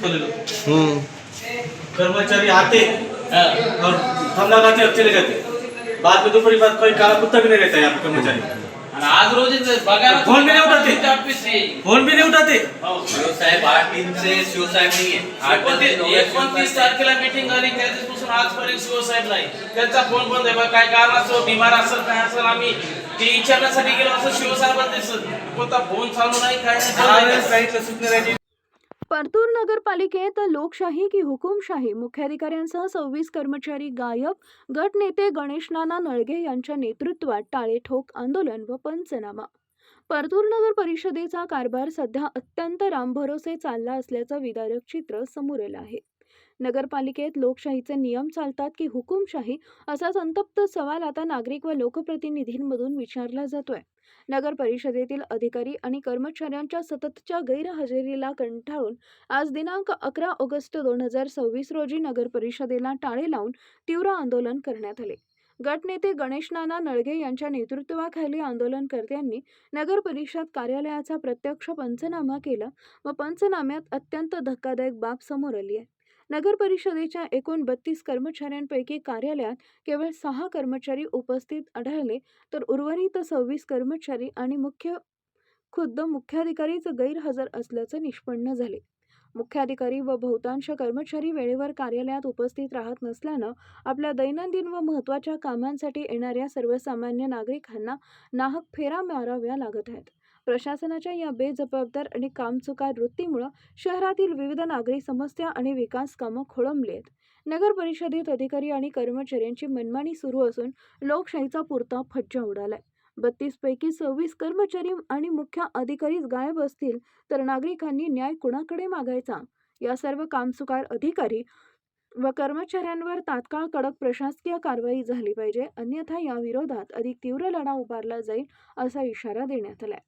चिपकलेलं होतं। कर्मचारी आते और हम लगाते अब चले जाते, बाद में दोपहर बाद कोई काला कुत्ता भी नहीं रहता यहाँ पे कर्मचारी। आज रोज बघा फोन भी नहीं उठाते, फोन भी नहीं उठाते। साहेब 8 से शिव साहेब नाही आहे। 29 तारखेला मीटिंग झाली, त्या दिवसापासून आजपर्यंत शिव साहेब नाही, त्यांचा फोन बंद आहे। काय कारण असो, बिमार असेल काय असेल, आम्ही ते विचारण्यासाठी गेलो असं शिव साहेबांनी कोणता फोन चालू नाही, काय नाही। परतूर नगरपालिकेत लोकशाही की हुकुमशाही, मुख्याधिकाऱ्यांसह 26 कर्मचारी गायब, गटनेते गणेश नाना नळगे यांच्या नेतृत्वात टाळेठोक आंदोलन व पंचनामा। परतूर नगर परिषदेचा कारभार सध्या अत्यंत रामभरोसे चालला असल्याचं विदारक चित्र समोर आलं आहे। नगरपालिकेत लोकशाहीचे नियम चालतात की हुकुमशाही, असा संतप्त सवाल आता नागरिक व लोकप्रतिनिधींमधून विचारला जातोय। नगर परिषदेतील अधिकारी आणि कर्मचाऱ्यांच्या सततच्या गैरहजेरीला कंटाळून आज दिनांक 11 ऑगस्ट 2026 रोजी नगर परिषदेला टाळे लावून तीव्र आंदोलन करण्यात आले। गटनेते गणेश नाना नळगे यांच्या नेतृत्वाखाली आंदोलनकर्त्यांनी नगर परिषद कार्यालयाचा प्रत्यक्ष पंचनामा केला व पंचनाम्यात अत्यंत धक्कादायक बाब समोर आली आहे। नगर परिषदेच्या एकूण 32 कर्मचाऱ्यांपैकी कार्यालयात केवळ 6 कर्मचारी उपस्थित आढळले, तर उर्वरित 26 कर्मचारी आणि खुद्द मुख्याधिकारीच गैरहजर असल्याचं निष्पन्न झाले। मुख्याधिकारी व बहुतांश कर्मचारी वेळेवर कार्यालयात उपस्थित राहत नसल्यानं आपल्या दैनंदिन व महत्त्वाच्या कामांसाठी येणाऱ्या सर्वसामान्य नागरिकांना नाहक फेरा माराव्या लागत आहेत। प्रशासनाच्या या बेजबाबदार आणि कामचुकार वृत्तीमुळे शहरातील विविध नागरी समस्या आणि विकास कामं खोळंबली आहेत। नगर परिषदेत अधिकारी आणि कर्मचाऱ्यांची मनमानी सुरू असून लोकशाहीचा पुरता फज्जा उडालाय। 32 पैकी 26 कर्मचारी आणि मुख्य अधिकारीच गायब असतील तर नागरिकांनी न्याय कुणाकडे मागायचा? या सर्व कामचुकार अधिकारी व कर्मचाऱ्यांवर तात्काळ कडक प्रशासकीय कारवाई झाली पाहिजे, अन्यथा या विरोधात अधिक तीव्र लढा उभारला जाईल असा इशारा देण्यात आलाय।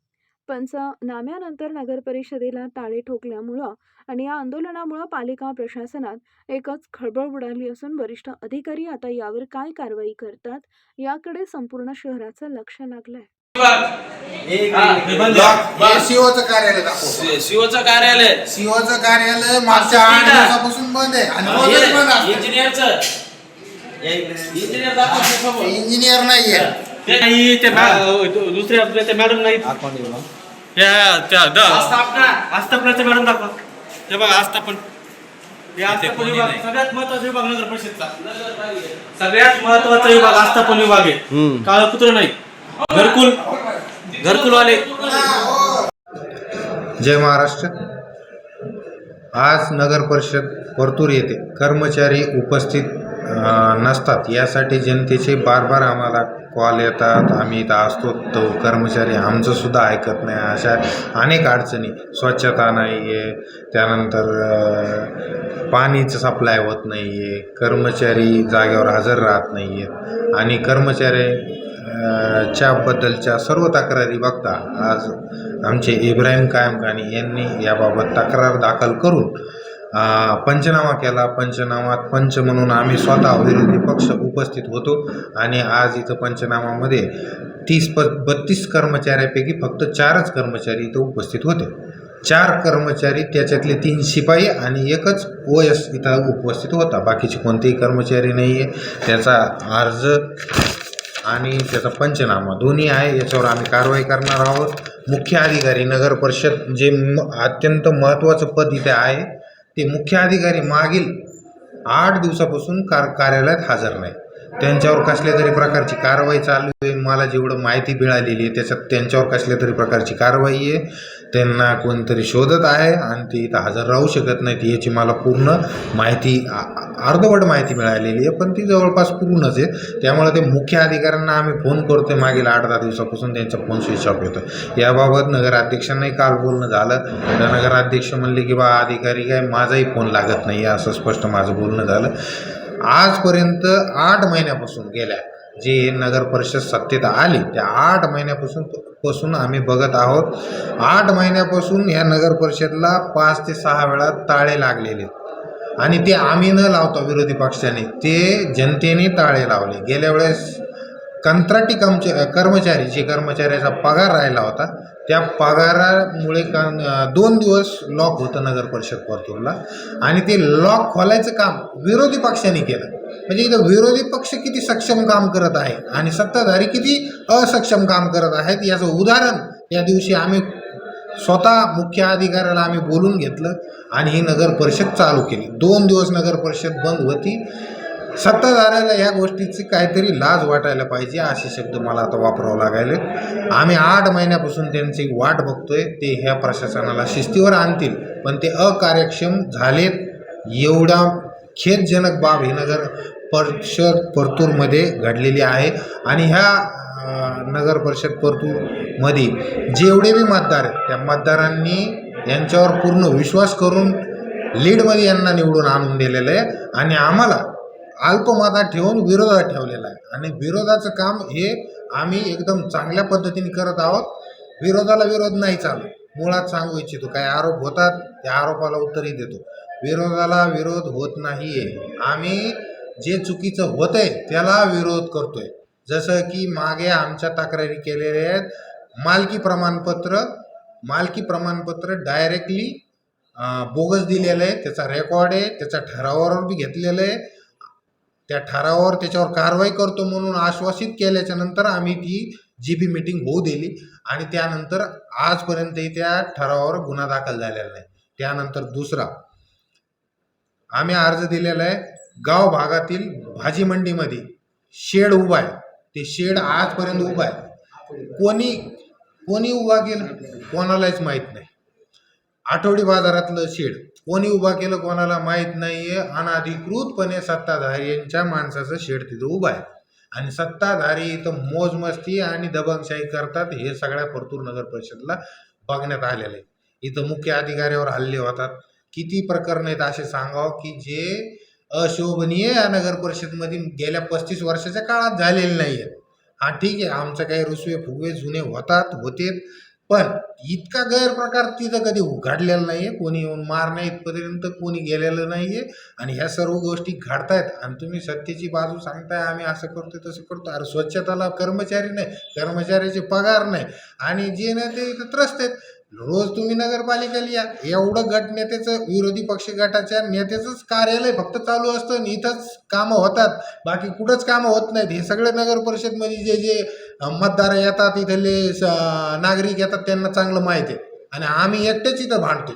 पंचनाम्यानंतर नगर परिषदेला टाळे ठोकल्यामुळं आणि या आंदोलनामुळे पालिका प्रशासनात एकच खळबळ उडाली असून वरिष्ठ अधिकारी आता यावर काय कारवाई करतात याकडे संपूर्ण शहराचं लक्ष लागलंय। सीओचं कार्यालय दाखव। शिवचं कार्यालय, सीओचं कार्यालय मागच्या 8 दिवसापासून बंद आहे आणि रोजच बंद असतं। इंजिनियरचं इंजिनियर दाखव। इंजिनियर नाहीये, नाही ते दुसरे आपले ते मॅडम नाहीत, आस्थापनाचे मॅडम दाखवा। ते बघा आस्थापन, आस्थापन विभाग सगळ्यात महत्वाचा विभाग नगर परिषदचा, सगळ्यात महत्वाचा विभाग आस्थापन विभाग आहे। काळं कुत्र नाही, घरकुल वाले। जय महाराष्ट्र। आज नगर परिषद परतूर येथे कर्मचारी उपस्थित नसतात, यासाठी जनतेचे बार आम्हाला कॉल येतात। आम्ही इथं असतो, तो कर्मचारी आमचं सुद्धा ऐकत नाही। अशा अनेक अडचणी, स्वच्छता नाही आहे, त्यानंतर पाणीचं सप्लाय होत नाही आहे, कर्मचारी जागेवर हजर राहत नाही आहेत आणि कर्मचाऱ्याच्या बद्दलच्या सर्व तक्रारी बघता आज आमचे इब्राहिम कायमखानी यांनी याबाबत तक्रार दाखल करून पंचनामा केला। पंचनामात पंच म्हणून आम्ही स्वतः विरोधी पक्ष उपस्थित होतो आणि आज इथं पंचनामामध्ये 32 कर्मचाऱ्यांपैकी फक्त 4च कर्मचारी इथं उपस्थित होते। 4 कर्मचारी, त्याच्यातले 3 शिपाई आणि एकच OS इथं उपस्थित होता। बाकीचे कोणतेही कर्मचारी नाही आहे। त्याचा अर्ज आणि त्याचा पंचनामा दोन्ही आहे, याच्यावर आम्ही कारवाई करणार आहोत। मुख्य अधिकारी नगर परिषद जे अत्यंत महत्त्वाचं पद इथे आहे, ते मुख्य अधिकारी मागील 8 दिवसापासून कार्यालयात हजर नाही। त्यांच्यावर कसल्या तरी प्रकारची कारवाई चालू आहे। मला जेवढं माहिती मिळालेली आहे त्याच्यात त्यांच्यावर कसल्या तरी प्रकारची कारवाई आहे। त्यांना कोणतरी शोधत आहे आणि ते इथं हजर राहू शकत नाहीत, याची मला पूर्ण माहिती, अर्धवट माहिती मिळालेली आहे, पण ती जवळपास पूर्णच आहे। त्यामुळे ते मुख्य अधिकाऱ्यांना आम्ही फोन करतोय मागील 8-10 दिवसापासून, त्यांचा फोन स्विच ऑफ येतो। याबाबत नगराध्यक्षांनाही काल बोलणं झालं, तर नगराध्यक्ष म्हणले की बा अधिकारी काय, माझाही फोन लागत नाही, असं स्पष्ट माझं बोलणं झालं। आजपर्यंत 8 महिन्यापासून गेल्या जे नगर परिषद सत्तेत आली त्या 8 महिन्यापासून आम्ही बघत आहोत। 8 महिन्यापासून ह्या नगर परिषदला 5 ते 6 वेळा ताळे लागलेले आणि ते आम्ही न लावता विरोधी पक्षाने, ते जनतेने ताळे लावले। गेल्या वेळेस कंत्राटी कर्मचारी जे कर्मचाऱ्याचा पगार राहिला होता त्या पगारामुळे 2 दिवस लॉक होतं नगर परिषद परतूरला आणि ते लॉक खोलायचं काम विरोधी पक्षाने केलं. म्हणजे इथं विरोधी पक्ष किती सक्षम काम करत आहे आणि सत्ताधारी किती असक्षम काम करत आहेत याचं उदाहरण या दिवशी आम्ही स्वतः मुख्य अधिकाऱ्याला आम्ही बोलून घेतलं आणि ही नगर परिषद चालू केली. 2 दिवस नगर परिषद बंद होती. सत्ताधाऱ्याला या गोष्टीची काहीतरी लाज वाटायला पाहिजे असे शब्द मला आता वापरावं लागायले. आम्ही 8 महिन्यापासून त्यांची वाट बघतोय. ते ह्या प्रशासनाला शिस्तीवर आणतील पण ते अकार्यक्षम झालेत. एवढा खेदजनक बाब ही नगर परिषद परतूरमध्ये घडलेली आहे आणि ह्या नगर परिषद परतूरमध्ये जेवढे बी मतदार आहेत त्या मतदारांनी यांच्यावर पूर्ण विश्वास करून लीडमध्ये यांना निवडून आणून दिलेलं आहे आणि आम्हाला अल्पमतात ठेवून विरोधात ठेवलेला आहे आणि विरोधाचं काम हे आम्ही एकदम चांगल्या पद्धतीने करत आहोत. विरोधाला विरोध नाही चालू. मुळात सांगू इच्छितो काही आरोप होतात त्या आरोपाला उत्तरही देतो. विरोधाला विरोध होत नाही आहे. आम्ही जे चुकीचं होतं आहे त्याला विरोध करतोय. जसं की मागे आमच्या तक्रारी केलेल्या आहेत. मालकी प्रमाणपत्र डायरेक्टली बोगस दिलेलं आहे. त्याचा रेकॉर्ड आहे. त्याचा ठरावावर बी घेतलेलं आहे. त्या ठरावावर त्याच्यावर कारवाई करतो म्हणून आश्वासित केल्याच्या नंतर आम्ही ती GB मीटिंग होऊ दिली आणि त्यानंतर आजपर्यंतही त्या ठरावावर गुन्हा दाखल झालेला नाही. त्यानंतर दुसरा आम्ही अर्ज दिलेला आहे. गाव भागातील भाजी मंडीमध्ये शेड उभा आहे. ते शेड आजपर्यंत उभा आहे. कोणी उभा केलं कोणालाच माहीत नाही. आठवडी बाजारातलं शेड कोणी उभा केलं कोणाला माहीत नाही आहे. अनधिकृतपणे सत्ताधाऱ्यांच्या माणसाचं शेड तिथं उभं आहे आणि सत्ताधारी इथं मोजमस्ती आणि दबंगशाही करतात. हे सगळ्या परतूर नगर परिषदला बघण्यात आलेलं आहे. इथं मुख्य अधिकाऱ्यावर हल्ले होतात. किती प्रकरण आहेत असे सांगावं की जे अशोभनीय या नगर परिषदमध्ये गेल्या 35 वर्षाच्या काळात झालेले नाही आहेत. हा ठीक आहे आमचं काही रुसवे फुगवे जुने होते पण इतका गैरप्रकार तिथं कधी घडलेला नाही आहे. कोणी येऊन मारण्या इथपर्यंत कोणी गेलेलं नाही आहे आणि ह्या सर्व गोष्टी घडतायत आणि तुम्ही सत्तेची बाजू सांगताय आम्ही असं करतोय तसं करतो. अरे स्वच्छताला कर्मचारी नाही, कर्मचाऱ्याचे पगार नाही आणि जे नाही ते इथं त्रस्त आहेत. रोज तुम्ही नगरपालिकेला या एवढं गटनेत्याचं विरोधी पक्ष गटाच्या नेत्याचंच कार्यालय फक्त चालू असतं आणि इथंच कामं होतात. बाकी कुठंच कामं होत नाहीत. हे सगळे नगर परिषदमध्ये जे मतदार येतात इथले नागरिक येतात त्यांना चांगलं माहीत आहे आणि आम्ही एकटेच इथं भांडतो.